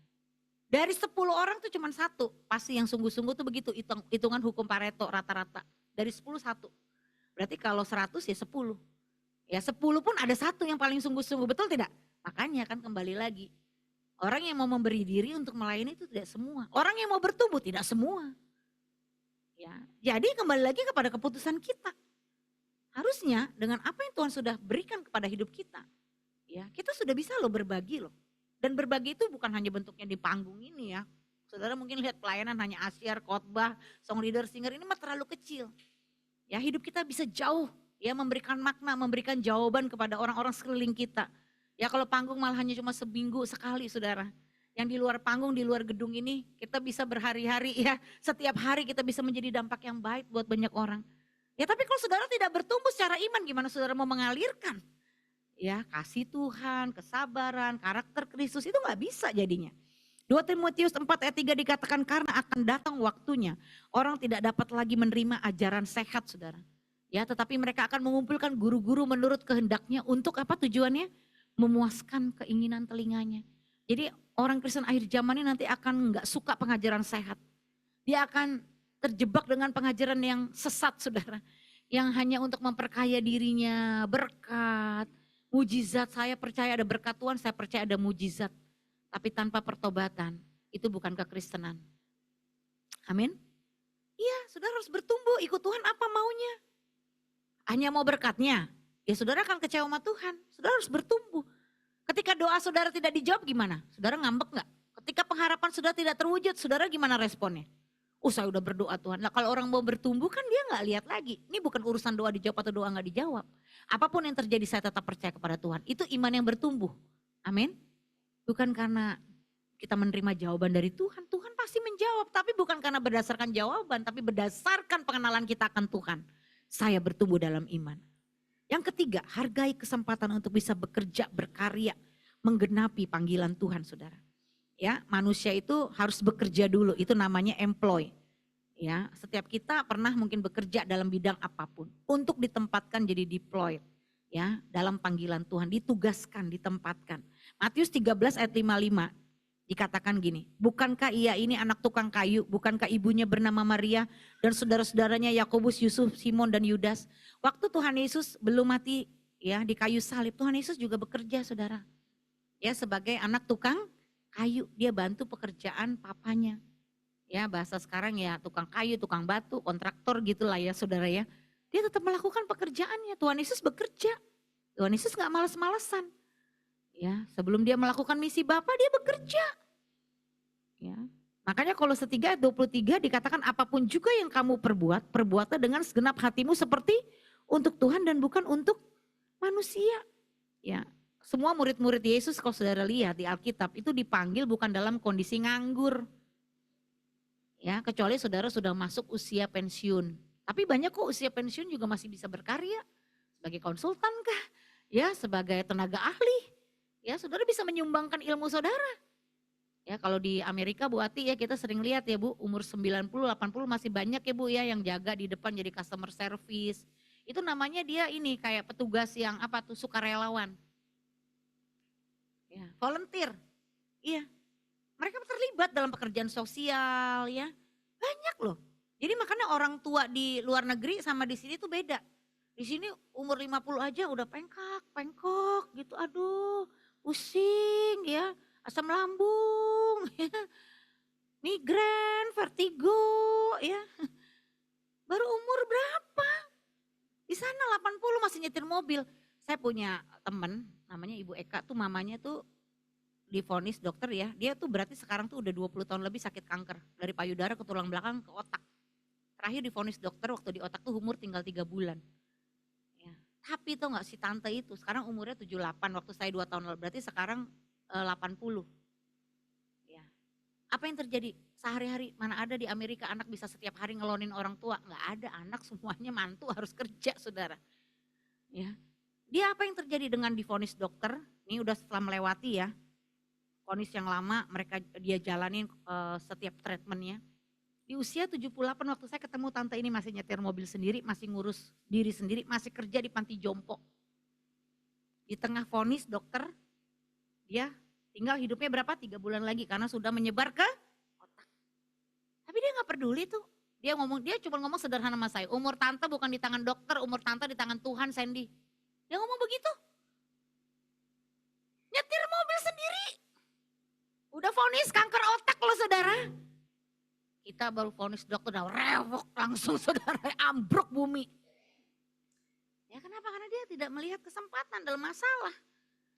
Dari 10 orang tuh cuma 1, pasti yang sungguh-sungguh tuh begitu, hitungan hukum Pareto rata-rata. Dari 10 1. Berarti kalau 100 ya 10. Ya 10 pun ada 1 yang paling sungguh-sungguh, betul tidak? Makanya kan kembali lagi. Orang yang mau memberi diri untuk melayani itu tidak semua. Orang yang mau bertumbuh tidak semua. Ya, jadi kembali lagi kepada keputusan kita. Harusnya dengan apa yang Tuhan sudah berikan kepada hidup kita, ya kita sudah bisa loh berbagi loh. Dan berbagi itu bukan hanya bentuknya di panggung ini ya. Saudara mungkin lihat pelayanan hanya asyar, khotbah, song leader, singer ini mah terlalu kecil. Ya hidup kita bisa jauh ya memberikan makna, memberikan jawaban kepada orang-orang sekeliling kita. Ya kalau panggung malah hanya cuma seminggu sekali saudara. Yang di luar panggung, di luar gedung ini kita bisa berhari-hari ya. Setiap hari kita bisa menjadi dampak yang baik buat banyak orang. Ya tapi kalau saudara tidak bertumbuh secara iman gimana saudara mau mengalirkan? Ya kasih Tuhan, kesabaran, karakter Kristus itu gak bisa jadinya. 2 Timotius 4 ayat 3 dikatakan karena akan datang waktunya orang tidak dapat lagi menerima ajaran sehat saudara. Ya tetapi mereka akan mengumpulkan guru-guru menurut kehendaknya untuk apa tujuannya? Memuaskan keinginan telinganya. Jadi orang Kristen akhir zaman ini nanti akan nggak suka pengajaran sehat. Dia akan terjebak dengan pengajaran yang sesat saudara. Yang hanya untuk memperkaya dirinya, berkat, mujizat. Saya percaya ada berkat Tuhan, saya percaya ada mujizat. Tapi tanpa pertobatan, itu bukan kekristenan. Amin. Iya, saudara harus bertumbuh, ikut Tuhan apa maunya. Hanya mau berkatnya, ya saudara akan kecewa sama Tuhan, saudara harus bertumbuh. Ketika doa saudara tidak dijawab gimana? Saudara ngambek gak? Ketika pengharapan sudah tidak terwujud, saudara gimana responnya? Saya udah berdoa Tuhan. Nah kalau orang mau bertumbuh kan dia gak lihat lagi. Ini bukan urusan doa dijawab atau doa gak dijawab. Apapun yang terjadi saya tetap percaya kepada Tuhan. Itu iman yang bertumbuh. Amin. Bukan karena kita menerima jawaban dari Tuhan. Tuhan pasti menjawab. Tapi bukan karena berdasarkan jawaban. Tapi berdasarkan pengenalan kita akan Tuhan. Saya bertumbuh dalam iman. Yang ketiga, hargai kesempatan untuk bisa bekerja, berkarya, menggenapi panggilan Tuhan, saudara. Ya, manusia itu harus bekerja dulu, itu namanya employ. Ya, setiap kita pernah mungkin bekerja dalam bidang apapun untuk ditempatkan jadi deployed. Ya, dalam panggilan Tuhan, ditugaskan, ditempatkan. Matius 13 ayat 55. Dikatakan gini, bukankah ia ini anak tukang kayu, bukankah ibunya bernama Maria dan saudara-saudaranya Yakobus, Yusuf, Simon dan Yudas. Waktu Tuhan Yesus belum mati ya di kayu salib, Tuhan Yesus juga bekerja saudara. Ya sebagai anak tukang kayu, dia bantu pekerjaan papanya. Ya bahasa sekarang ya tukang kayu, tukang batu, kontraktor gitulah ya saudara ya. Dia tetap melakukan pekerjaannya, Tuhan Yesus bekerja. Tuhan Yesus gak males-malesan. Ya, sebelum dia melakukan misi Bapa dia bekerja. Ya. Makanya Kolose 3 ayat 23 dikatakan apapun juga yang kamu perbuat, perbuatlah dengan segenap hatimu seperti untuk Tuhan dan bukan untuk manusia. Ya. Semua murid-murid Yesus kalau saudara lihat di Alkitab itu dipanggil bukan dalam kondisi nganggur. Ya, kecuali saudara sudah masuk usia pensiun. Tapi banyak kok usia pensiun juga masih bisa berkarya. Sebagai konsultan kah? Ya, sebagai tenaga ahli. Ya, saudara bisa menyumbangkan ilmu saudara. Ya, kalau di Amerika Bu Ati ya kita sering lihat ya Bu, umur 90, 80 masih banyak ya Bu ya yang jaga di depan jadi customer service. Itu namanya dia ini kayak petugas yang apa tuh sukarelawan. Ya, volunteer. Iya. Mereka terlibat dalam pekerjaan sosial ya. Banyak loh. Jadi makanya orang tua di luar negeri sama di sini tuh beda. Di sini umur 50 aja udah pengkok gitu. Aduh, pusing ya, asam lambung ya. Migren, vertigo ya. Baru umur berapa? Di sana 80 masih nyetir mobil. Saya punya temen namanya Ibu Eka tuh mamanya tuh divonis dokter ya. Dia tuh berarti sekarang tuh udah 20 tahun lebih sakit kanker. Dari payudara ke tulang belakang ke otak. Terakhir divonis dokter waktu di otak tuh umur tinggal 3 bulan. Ya. Tapi tuh gak si tante itu sekarang umurnya 78 waktu saya 2 tahun lalu. Berarti sekarang 80. Ya. Apa yang terjadi? Sehari-hari mana ada di Amerika anak bisa setiap hari ngelonin orang tua. Gak ada, anak semuanya mantu harus kerja saudara. Ya. Dia apa yang terjadi dengan divonis dokter? Ini udah setelah melewati ya. Vonis yang lama dia jalanin setiap treatmentnya. Di usia 78 waktu saya ketemu tante ini masih nyetir mobil sendiri, masih ngurus diri sendiri, masih kerja di panti jompo. Di tengah vonis dokter, dia tinggal hidupnya berapa? 3 bulan lagi karena sudah menyebar ke otak. Tapi dia gak peduli tuh. Dia cuma ngomong sederhana sama saya, umur tante bukan di tangan dokter, umur tante di tangan Tuhan Sandy. Dia ngomong begitu. Nyetir mobil sendiri. Udah vonis kanker otak loh saudara. Kita baru vonis dokter udah rewok langsung saudara, ambruk bumi. Ya kenapa? Karena dia tidak melihat kesempatan dalam masalah.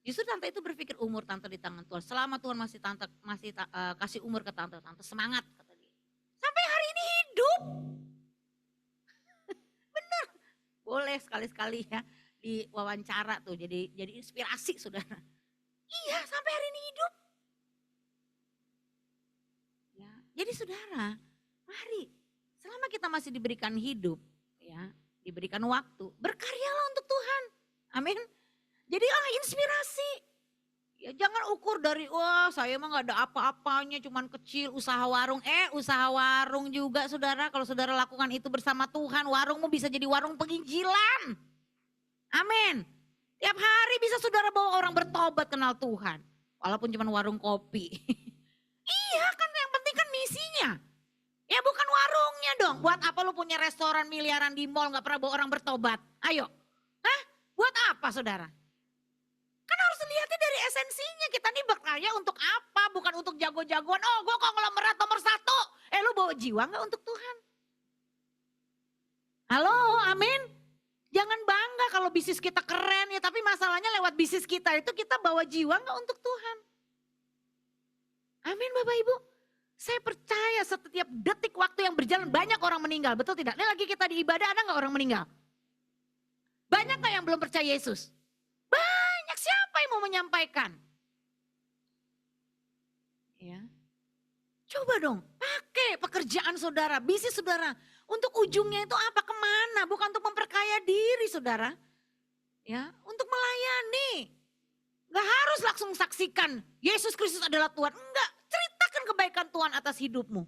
Justru tante itu berpikir umur tante di tangan Tuhan. Selama Tuhan masih kasih umur ke tante, tante semangat kata dia. Sampai hari ini hidup. Benar. Boleh sekali-sekali ya di wawancara tuh jadi inspirasi saudara. Iya sampai hari ini hidup. Ya, jadi saudara, mari selama kita masih diberikan hidup, ya, diberikan waktu, berkaryalah untuk Tuhan. Amin. Jadilah inspirasi. Ya jangan ukur dari wah saya emang gak ada apa-apanya cuman kecil usaha warung. Usaha warung juga saudara, kalau saudara lakukan itu bersama Tuhan, warungmu bisa jadi warung penginjilan. Amin. Tiap hari bisa saudara bawa orang bertobat kenal Tuhan. Walaupun cuma warung kopi. Iya kan yang penting kan misinya. Ya bukan warungnya dong. Buat apa lu punya restoran miliaran di mall gak pernah bawa orang bertobat? Ayo. Hah? Buat apa saudara? Kan harus lihatnya dari esensinya. Kita nih berkarya untuk apa? Bukan untuk jago-jagoan. Oh gue konglomerat nomor 1. Lu bawa jiwa gak untuk Tuhan? Halo amin. Jangan bangga kalau bisnis kita keren ya. Tapi masalahnya lewat bisnis kita itu kita bawa jiwa gak untuk Tuhan? Amin Bapak Ibu. Saya percaya setiap detik waktu yang berjalan banyak orang meninggal. Betul tidak? Ini lagi kita di ibadah ada gak orang meninggal? Banyak gak yang belum percaya Yesus? Banyak, siapa yang mau menyampaikan? Ya. Coba dong pakai pekerjaan saudara, bisnis saudara. Untuk ujungnya itu apa? Kemana? Bukan untuk memperkaya diri saudara. Ya, untuk melayani. Gak harus langsung saksikan Yesus Kristus adalah Tuhan. Enggak, ceritakan kebaikan Tuhan atas hidupmu.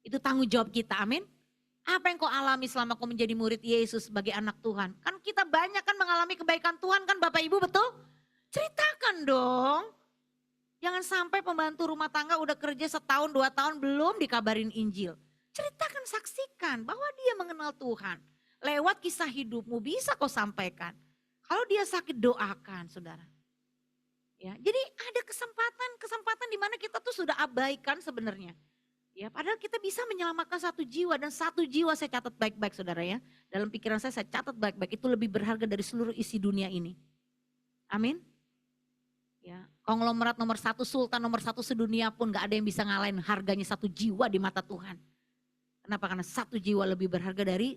Itu tanggung jawab kita, amin. Apa yang kau alami selama kau menjadi murid Yesus sebagai anak Tuhan? Kan kita banyak kan mengalami kebaikan Tuhan kan Bapak Ibu betul? Ceritakan dong. Jangan sampai pembantu rumah tangga udah kerja setahun 2 tahun belum dikabarin Injil. Ceritakan, saksikan bahwa dia mengenal Tuhan. Lewat kisah hidupmu bisa kau sampaikan. Kalau dia sakit doakan saudara. Ya, jadi ada kesempatan di mana kita tuh sudah abaikan sebenarnya. Ya, padahal kita bisa menyelamatkan satu jiwa dan satu jiwa saya catat baik-baik saudara ya. Dalam pikiran saya catat baik-baik itu lebih berharga dari seluruh isi dunia ini. Amin. Ya, konglomerat nomor 1, sultan nomor 1 sedunia pun gak ada yang bisa ngalahin harganya satu jiwa di mata Tuhan. Kenapa? Karena satu jiwa lebih berharga dari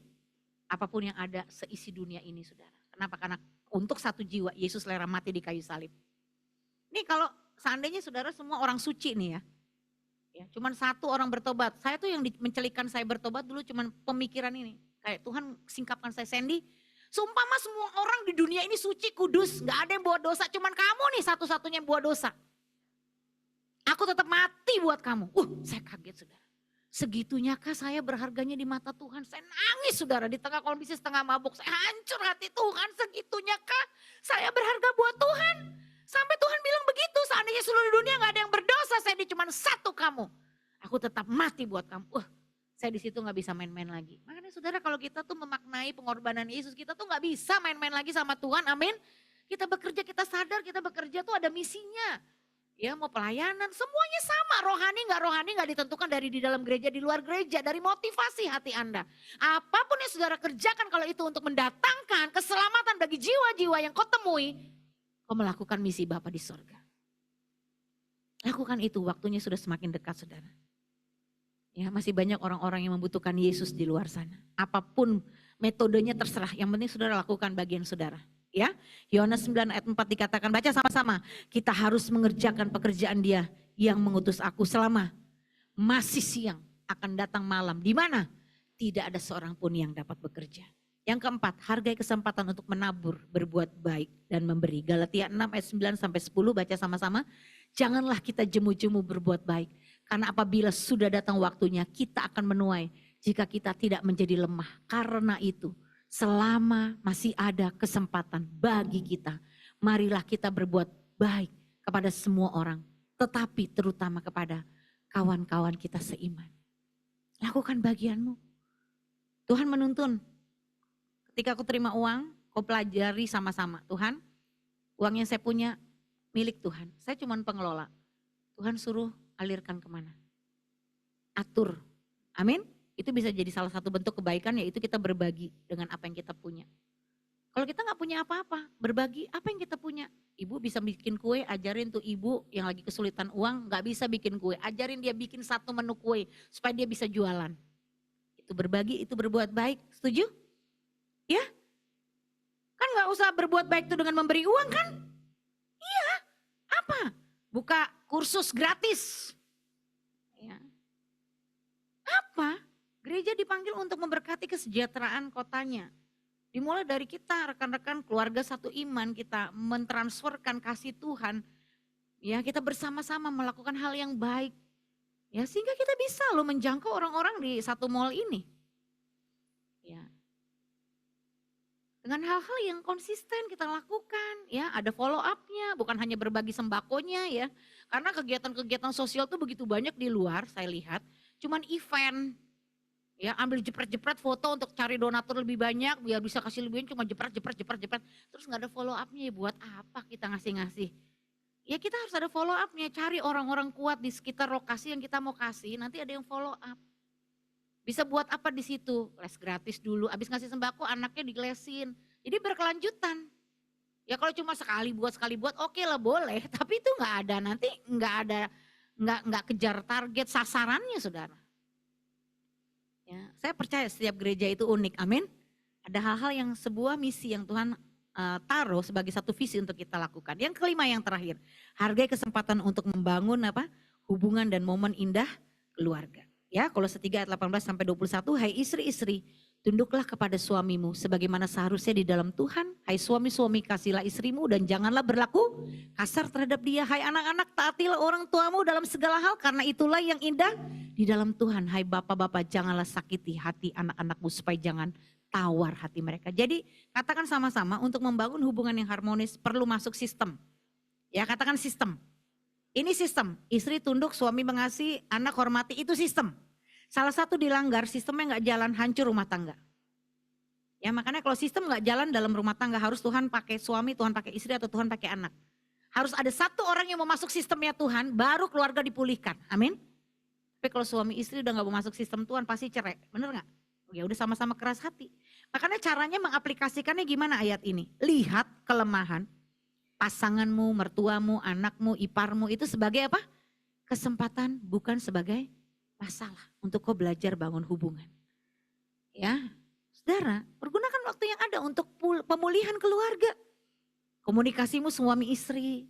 apapun yang ada seisi dunia ini saudara. Kenapa? Karena untuk satu jiwa Yesus rela mati di kayu salib. Nih kalau seandainya saudara semua orang suci nih ya. Ya, cuman satu orang bertobat. Saya tuh yang mencelikan saya bertobat dulu cuman pemikiran ini. Kayak Tuhan singkapkan saya, Sandy. Seumpama semua orang di dunia ini suci, kudus. Gak ada yang buat dosa, cuman kamu nih satu-satunya yang buat dosa. Aku tetap mati buat kamu. Saya kaget saudara. Segitunya kah saya berharganya di mata Tuhan? Saya nangis saudara di tengah kondisi setengah mabuk. Saya hancur hati Tuhan, segitunya kah saya berharga buat Tuhan? Sampai Tuhan bilang begitu, seandainya seluruh dunia gak ada yang berdosa, saya di cuma satu kamu. Aku tetap mati buat kamu. Saya di situ gak bisa main-main lagi. Makanya saudara kalau kita tuh memaknai pengorbanan Yesus, kita tuh gak bisa main-main lagi sama Tuhan, amin. Kita bekerja, kita sadar kita bekerja tuh ada misinya. Ya mau pelayanan, semuanya sama. Rohani gak ditentukan dari di dalam gereja, di luar gereja. Dari motivasi hati Anda. Apapun yang saudara kerjakan kalau itu untuk mendatangkan keselamatan bagi jiwa-jiwa yang kau temui, kau melakukan misi Bapa di sorga. Lakukan itu, waktunya sudah semakin dekat saudara. Ya, masih banyak orang-orang yang membutuhkan Yesus di luar sana. Apapun metodenya terserah, yang penting saudara lakukan bagian saudara. Ya, Yohanes 9 ayat 4 dikatakan, baca sama-sama. Kita harus mengerjakan pekerjaan Dia yang mengutus aku selama masih siang akan datang malam. Di mana? Tidak ada seorang pun yang dapat bekerja. Yang keempat, hargai kesempatan untuk menabur, berbuat baik dan memberi. Galatia 6 ayat 9 sampai 10 baca sama-sama. Janganlah kita jemu-jemu berbuat baik. Karena apabila sudah datang waktunya kita akan menuai jika kita tidak menjadi lemah. Karena itu selama masih ada kesempatan bagi kita, marilah kita berbuat baik kepada semua orang. Tetapi terutama kepada kawan-kawan kita seiman. Lakukan bagianmu. Tuhan menuntun. Ketika aku terima uang, kau pelajari sama-sama. Tuhan, uang yang saya punya milik Tuhan. Saya cuma pengelola. Tuhan suruh alirkan kemana? Atur. Amin. Itu bisa jadi salah satu bentuk kebaikan, yaitu kita berbagi dengan apa yang kita punya. Kalau kita gak punya apa-apa, berbagi apa yang kita punya. Ibu bisa bikin kue, ajarin tuh ibu yang lagi kesulitan uang, gak bisa bikin kue. Ajarin dia bikin satu menu kue, supaya dia bisa jualan. Itu berbagi, itu berbuat baik. Setuju? Ya? Kan gak usah berbuat baik itu dengan memberi uang kan? Iya. Apa? Buka kursus gratis. Ya. Apa? Gereja dipanggil untuk memberkati kesejahteraan kotanya. Dimulai dari kita, rekan-rekan keluarga satu iman, kita mentransferkan kasih Tuhan. Ya, kita bersama-sama melakukan hal yang baik. Ya, sehingga kita bisa loh menjangkau orang-orang di satu mall ini. Ya. Dengan hal-hal yang konsisten kita lakukan, ya, ada follow up-nya, bukan hanya berbagi sembakonya ya. Karena kegiatan-kegiatan sosial tuh begitu banyak di luar, saya lihat, cuman event. Ya, ambil jepret-jepret foto untuk cari donatur lebih banyak, biar bisa kasih lebih banyak, cuma jepret. Terus gak ada follow up-nya, ya buat apa kita ngasih-ngasih. Ya kita harus ada follow up-nya, cari orang-orang kuat di sekitar lokasi yang kita mau kasih, nanti ada yang follow up. Bisa buat apa di situ? Les gratis dulu, habis ngasih sembako anaknya diglesin. Jadi berkelanjutan. Ya kalau cuma sekali buat, oke lah boleh, tapi itu gak ada, nanti gak kejar target sasarannya saudara. Ya, saya percaya setiap gereja itu unik, amin. Ada hal-hal yang sebuah misi yang Tuhan taruh sebagai satu visi untuk kita lakukan. Yang kelima yang terakhir, hargai kesempatan untuk membangun hubungan dan momen indah keluarga. Ya, Kolose 3 ayat 18 sampai 21, hai istri-istri, tunduklah kepada suamimu sebagaimana seharusnya di dalam Tuhan. Hai suami-suami, kasihlah istrimu dan janganlah berlaku kasar terhadap dia. Hai anak-anak, taatilah orang tuamu dalam segala hal karena itulah yang indah di dalam Tuhan. Hai bapak-bapak, janganlah sakiti hati anak-anakmu supaya jangan tawar hati mereka. Jadi katakan sama-sama, untuk membangun hubungan yang harmonis perlu masuk sistem. Ya, katakan sistem. Ini sistem, istri tunduk, suami mengasihi, anak hormati, itu sistem. Salah satu dilanggar, sistemnya nggak jalan, hancur rumah tangga. Ya makanya kalau sistem nggak jalan dalam rumah tangga, harus Tuhan pakai suami, Tuhan pakai istri, atau Tuhan pakai anak. Harus ada satu orang yang mau masuk sistemnya Tuhan, baru keluarga dipulihkan. Amin. Tapi kalau suami istri udah nggak mau masuk sistem Tuhan, pasti cerai. Bener nggak? Ya udah sama-sama keras hati. Makanya caranya mengaplikasikannya gimana ayat ini? Lihat kelemahan pasanganmu, mertuamu, anakmu, iparmu itu sebagai apa? Kesempatan, bukan sebagai masalah. Untuk kau belajar bangun hubungan. Ya, saudara, pergunakan waktu yang ada untuk pemulihan keluarga. Komunikasimu suami istri,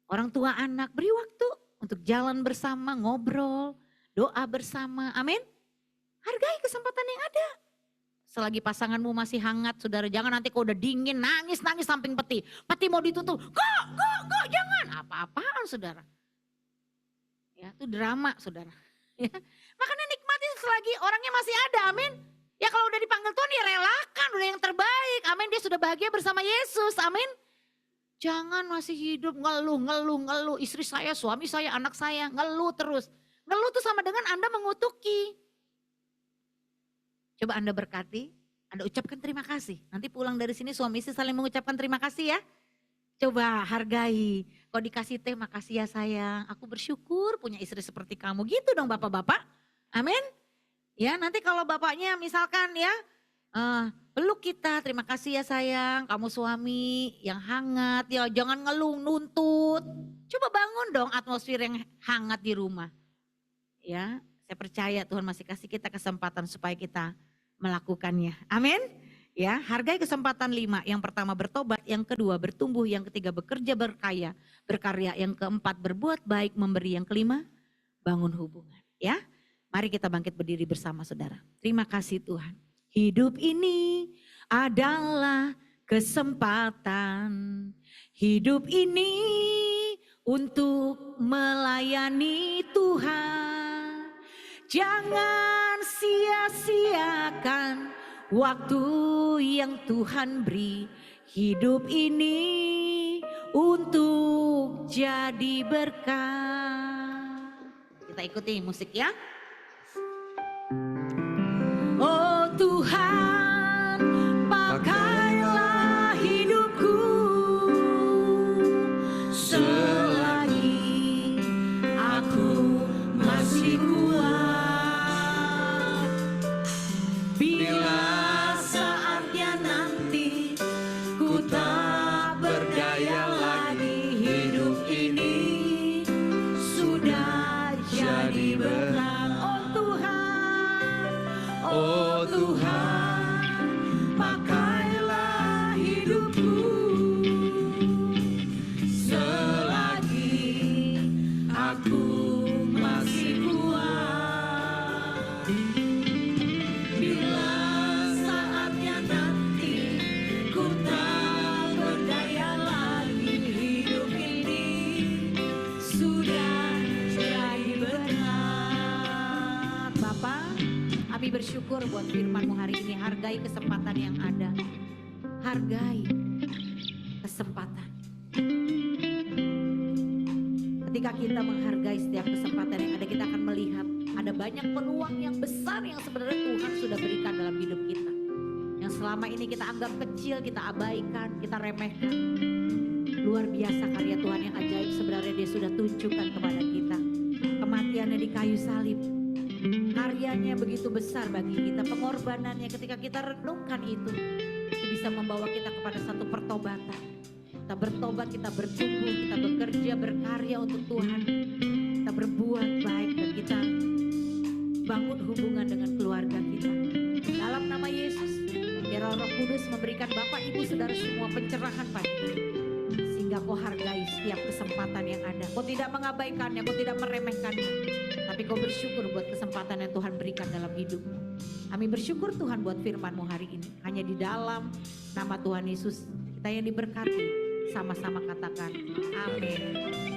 orang tua anak, beri waktu untuk jalan bersama, ngobrol, doa bersama, amin. Hargai kesempatan yang ada. Selagi pasanganmu masih hangat, saudara, jangan nanti kau udah dingin, nangis samping peti. Peti mau ditutup, kok, jangan. Apa-apaan saudara. Ya, itu drama saudara. Ya. Makanya nikmati selagi orangnya masih ada, amin. Ya kalau udah dipanggil Tuhan ya relakan, udah yang terbaik, amin. Dia sudah bahagia bersama Yesus, amin. Jangan masih hidup ngeluh. Istri saya, suami saya, anak saya, ngeluh terus. Ngeluh itu sama dengan Anda mengutuki. Coba Anda berkati, Anda ucapkan terima kasih. Nanti pulang dari sini suami istri saling mengucapkan terima kasih ya. Coba hargai, kalau dikasih teh makasih ya sayang, aku bersyukur punya istri seperti kamu. Gitu dong bapak-bapak, amin. Ya nanti kalau bapaknya misalkan ya, peluk kita, terima kasih ya sayang, kamu suami yang hangat, ya jangan ngeluh, nuntut. Coba bangun dong atmosfer yang hangat di rumah. Ya, saya percaya Tuhan masih kasih kita kesempatan supaya kita melakukannya. Amin. Ya, hargai kesempatan 5. Yang pertama bertobat, yang kedua bertumbuh, yang ketiga bekerja berkarya, yang keempat berbuat baik, memberi, yang kelima bangun hubungan. Ya, mari kita bangkit berdiri bersama saudara. Terima kasih Tuhan. Hidup ini adalah kesempatan. Hidup ini untuk melayani Tuhan. Jangan sia-siakan waktu yang Tuhan beri. Hidup ini untuk jadi berkat. Kita ikuti musik ya. Oh Tuhan, pakailah hidupku selagi aku masih kuat. Bila saatnya nanti ku tak berdaya lagi, hidup ini sudah jadi berat. Oh Tuhan, pakailah hidupku selagi aku masih kuat. Bila saatnya nanti ku tak berdaya lagi, hidup ini sudah jadi berat. Bapak, kami bersyukur buat firman-Mu hari ini. Hargai kesempatan yang ada. Hargai kesempatan. Ketika kita menghargai setiap kesempatan yang ada, kita akan melihat ada banyak peluang yang besar yang sebenarnya Tuhan sudah berikan dalam hidup kita. Yang selama ini kita anggap kecil, kita abaikan, kita remehkan. Luar biasa karya Tuhan yang ajaib sebenarnya Dia sudah tunjukkan kepada kita. Kematiannya di kayu salib. Karyanya begitu besar bagi kita, pengorbanannya ketika kita renungkan itu bisa membawa kita kepada satu pertobatan. Kita bertobat, kita bertumbuh, kita bekerja, berkarya untuk Tuhan. Kita berbuat baik dan kita bangun hubungan dengan keluarga kita. Dalam nama Yesus, biar Roh Kudus memberikan Bapak Ibu Saudara semua pencerahan pagi ini. Sehingga kau hargai setiap kesempatan yang ada. Kau tidak mengabaikannya, kau tidak meremehkannya. Tapi kau bersyukur buat kesempatan yang Tuhan berikan dalam hidupmu. Kami bersyukur Tuhan buat firman-Mu hari ini. Hanya di dalam nama Tuhan Yesus kita yang diberkati. Sama-sama katakan amin.